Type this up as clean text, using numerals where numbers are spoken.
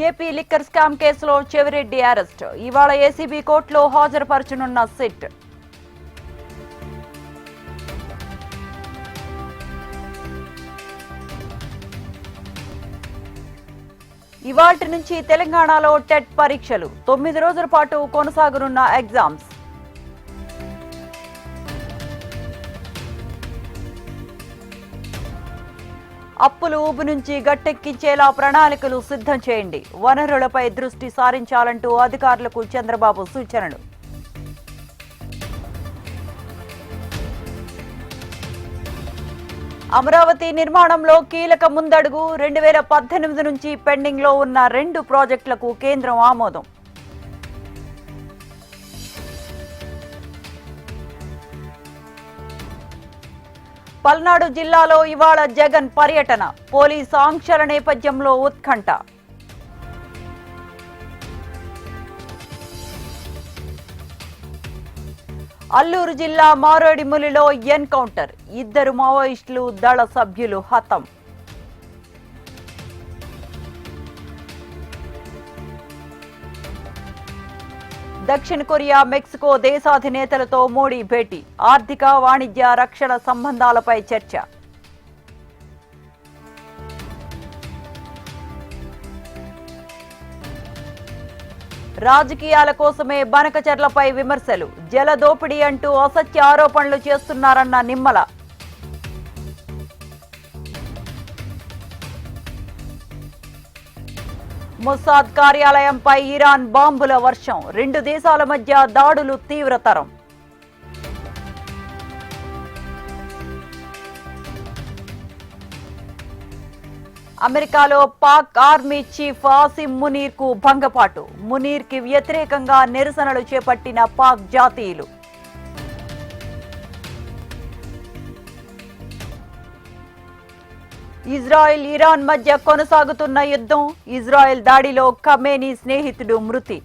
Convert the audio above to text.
AP liquor scam కేసులో Chevireddy arrest. ఇవాళ ACB కోర్టులో హాజరుపరచనున్న సిట్. ఇవాల్టి నుంచి తెలంగాణలో టెట్ పరీక్షలు. 9 రోజుల పాటు కొనసాగనున్న ఎగ్జామ్స్. అప్పులు ఊబు నుంచి గట్టెక్కించేలా ప్రణాళికలు సిద్ధం చేయండి. వనరులపై దృష్టి సారించాలంటూ అధికారులకు చంద్రబాబు సూచనలు. అమరావతి నిర్మాణంలో కీలక ముందడుగు. 2018 నుంచి పెండింగ్ లో ఉన్న 2 ప్రాజెక్టులకు కేంద్రం ఆమోదం. పల్నాడు జిల్లాలో ఇవాళ జగన్ పర్యటన. పోలీసు ఆంక్షల నేపథ్యంలో ఉత్కంఠ. అల్లూరు జిల్లా మారేడుమిల్లిలో ఎన్కౌంటర్. 2 మావోయిస్టులు దళ సభ్యులు హతం. దక్షిణ కొరియా, మెక్సికో దేశాధినేతలతో మోడీ భేటీ. ఆర్థిక, వాణిజ్య, రక్షణ సంబంధాలపై చర్చ. రాజకీయాల కోసమే బనకచెర్లపై విమర్శలు. జల దోపిడీ అంటూ అసత్య ఆరోపణలు చేస్తున్నారన్న నిమ్మల. మొసాద్ కార్యాలయంపై ఇరాన్ బాంబుల వర్షం. 2 దేశాల మధ్య దాడులు తీవ్రతరం. అమెరికాలో పాక్ ఆర్మీ చీఫ్ ఆసిం మునీర్ కు భంగపాటు. మునీర్ కి వ్యతిరేకంగా నిరసనలు చేపట్టిన పాక్ జాతీయులు. ఇజ్రాయెల్, ఇరాన్ మధ్య కొనసాగుతున్న యుద్ధం. ఇజ్రాయెల్ దాడిలో ఖమేనీ స్నేహితుడు మృతి.